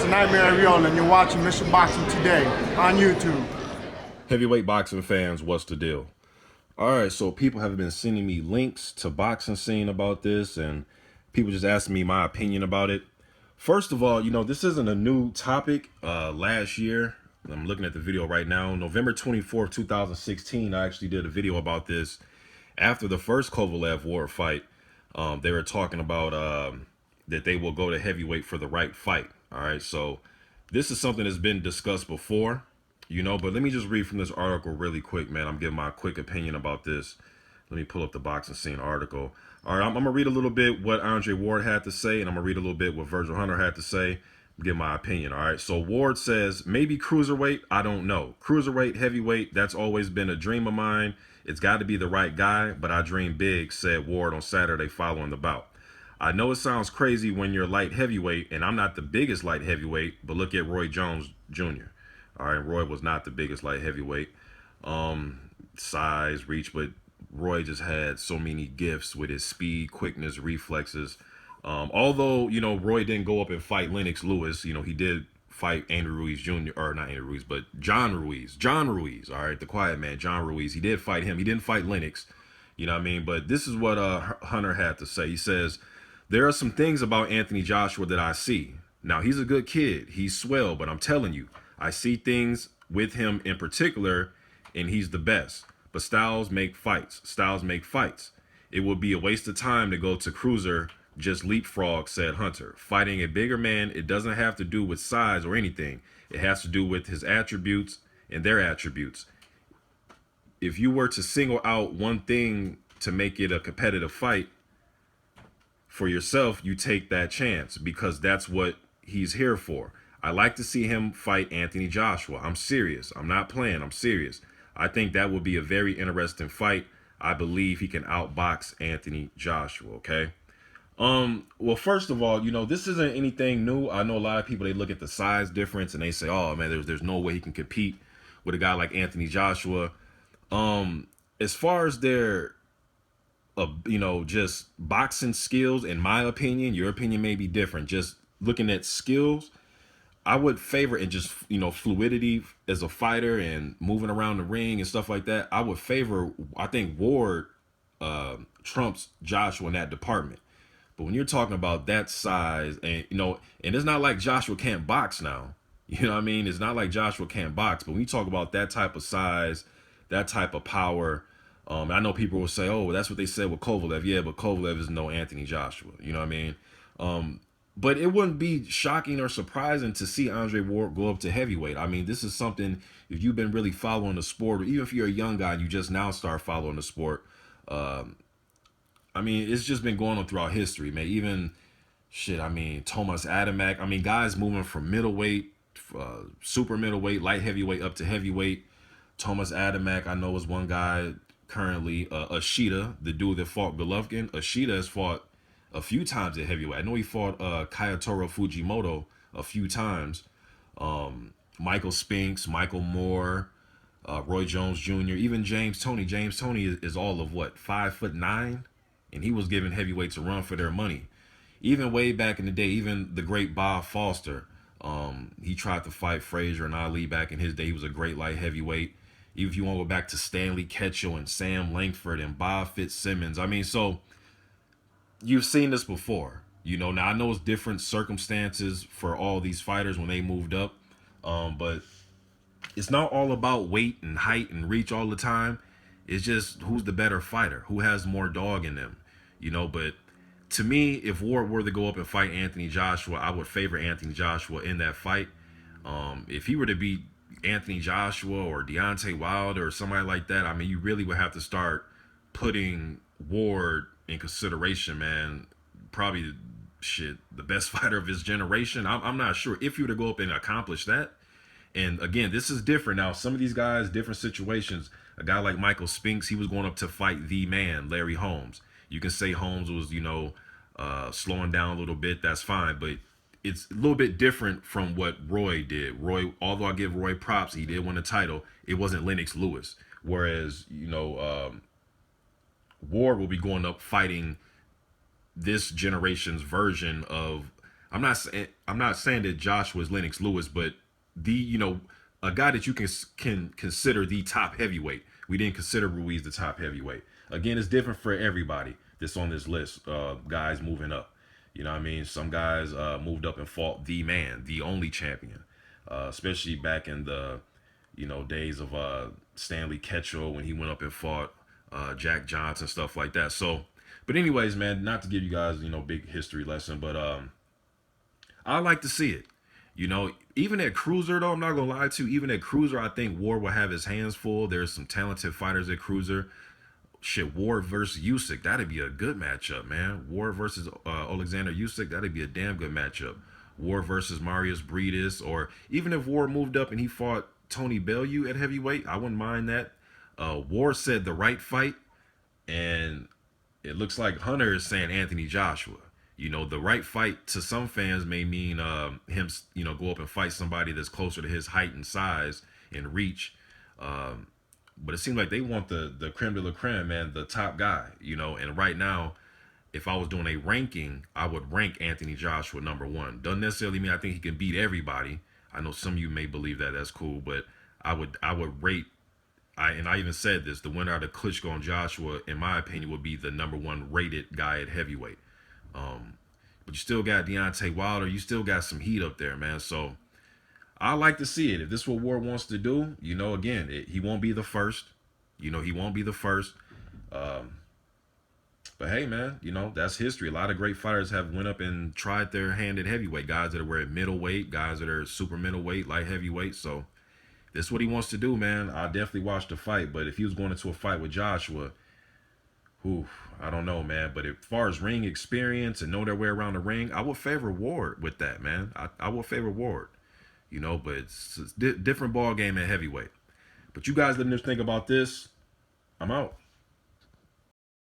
Nightmare Ariola, and you're watching Mission Boxing Today on YouTube. Heavyweight boxing fans, what's the deal? All right, so people have been sending me links to Boxing Scene about this, and people just asking me my opinion about it. First of all, this isn't a new topic. Last year, I'm looking at the video right now, November 24th, 2016, I actually did a video about this. After the first Kovalev-Ward fight, they were talking about that they will go to heavyweight for the right fight. All right, so this is something that's been discussed before. But let me just read from this article really quick, man. I'm giving my quick opinion about this. Let me pull up the Boxing Scene article. All right, I'm going to read a little bit what Andre Ward had to say, and I'm going to read a little bit what Virgil Hunter had to say, give my opinion, all right? So Ward says, maybe cruiserweight, I don't know. Cruiserweight, heavyweight, that's always been a dream of mine. It's got to be the right guy, but I dream big, said Ward on Saturday following the bout. I know it sounds crazy when you're light heavyweight, and I'm not the biggest light heavyweight, but look at Roy Jones Jr., all right, Roy was not the biggest light heavyweight, size, reach, but Roy just had so many gifts with his speed, quickness, reflexes. Although, Roy didn't go up and fight Lennox Lewis, he did fight Andrew Ruiz Jr., or not Andrew Ruiz, but John Ruiz, all right, the quiet man, John Ruiz. He did fight him. He didn't fight Lennox, you know what I mean? But this is what Hunter had to say. He says, there are some things about Anthony Joshua that I see. Now, he's a good kid. He's swell, but I'm telling you, I see things with him in particular, and he's the best. But styles make fights. Styles make fights. It would be a waste of time to go to cruiser, just leapfrog, said Hunter. Fighting a bigger man, it doesn't have to do with size or anything. It has to do with his attributes and their attributes. If you were to single out one thing to make it a competitive fight for yourself, you take that chance because that's what he's here for. I like to see him fight Anthony Joshua. I'm serious. I'm not playing. I'm serious. I think that would be a very interesting fight. I believe he can outbox Anthony Joshua, okay? Well, first of all, this isn't anything new. I know a lot of people, they look at the size difference and they say, oh, man, there's no way he can compete with a guy like Anthony Joshua. As far as their, just boxing skills, in my opinion, your opinion may be different. Just looking at skills, I would favor, and just, fluidity as a fighter and moving around the ring and stuff like that. I would favor, I think Ward trumps Joshua in that department. But when you're talking about that size and, and it's not like Joshua can't box now, you know what I mean? It's not like Joshua can't box, but when you talk about that type of size, that type of power, I know people will say, oh, that's what they said with Kovalev. Yeah, but Kovalev is no Anthony Joshua. You know what I mean? But it wouldn't be shocking or surprising to see Andre Ward go up to heavyweight. I mean, this is something, if you've been really following the sport, or even if you're a young guy and you just now start following the sport, I mean, it's just been going on throughout history, man. Even, Thomas Adamek. Guys moving from middleweight, super middleweight, light heavyweight up to heavyweight. Thomas Adamek, I know, is one guy currently. Ashita, the dude that fought Golovkin. Ashita has fought a few times at heavyweight. I know he fought Kayotaro Fujimoto a few times. Michael Spinks, Michael Moore, Roy Jones Jr., even James Toney. James Toney is all of what, 5'9"? And he was giving heavyweights a run for their money. Even way back in the day, even the great Bob Foster, he tried to fight Frazier and Ali back in his day. He was a great light heavyweight. Even if you want to go back to Stanley Ketchel and Sam Langford and Bob Fitzsimmons. So you've seen this before. Now I know it's different circumstances for all these fighters when they moved up. But it's not all about weight and height and reach all the time. It's just who's the better fighter, who has more dog in them, But to me, if Ward were to go up and fight Anthony Joshua, I would favor Anthony Joshua in that fight. If he were to beat Anthony Joshua or Deontay Wilder or somebody like that, you really would have to start putting Ward in consideration, man. Probably the best fighter of his generation. I'm not sure if you were to go up and accomplish that. And again, this is different now. Some of these guys, different situations. A guy like Michael Spinks, he was going up to fight the man, Larry Holmes. You can say Holmes was, slowing down a little bit. That's fine. But it's a little bit different from what Roy did. Roy, although I give Roy props, he did win the title. It wasn't Lennox Lewis. Whereas, Ward will be going up fighting this generation's version of I'm not saying that Josh was Lennox Lewis, but a guy that you can consider the top heavyweight. We didn't consider Ruiz the top heavyweight. Again, it's different for everybody that's on this list. Guys moving up. You know what I mean? Some guys moved up and fought the man, the only champion. Especially back in the days of Stanley Ketchel when he went up and fought Jack Johnson, stuff like that. So, but anyways, man, not to give you guys big history lesson, but I like to see it. Even at cruiser though, I'm not gonna lie to you. Even at cruiser, I think Ward will have his hands full. There's some talented fighters at cruiser. Shit, Ward versus Usyk, that'd be a good matchup, man. Ward versus Alexander Usyk, that'd be a damn good matchup. Ward versus Marius Briedis, or even if Ward moved up and he fought Tony Bellew at heavyweight, I wouldn't mind that. Ward said the right fight, and it looks like Hunter is saying Anthony Joshua. The right fight to some fans may mean him, go up and fight somebody that's closer to his height and size and reach. But it seems like they want the creme de la creme, man, the top guy, And right now, if I was doing a ranking, I would rank Anthony Joshua number one. Doesn't necessarily mean I think he can beat everybody. I know some of you may believe that. That's cool, but I would rate. I even said this: the winner out of Klitschko and Joshua, in my opinion, would be the number one rated guy at heavyweight. But you still got Deontay Wilder. You still got some heat up there, man. So I like to see it. If this is what Ward wants to do, again, he won't be the first. He won't be the first. But hey, man, that's history. A lot of great fighters have went up and tried their hand at heavyweight. Guys that were at middleweight, guys that are super middleweight, light heavyweight. So this is what he wants to do, man. I'll definitely watch the fight. But if he was going into a fight with Joshua, I don't know, man. But as far as ring experience and know their way around the ring, I would favor Ward with that, man. I would favor Ward. But it's a different ball game at heavyweight. But you guys let me think about this. I'm out.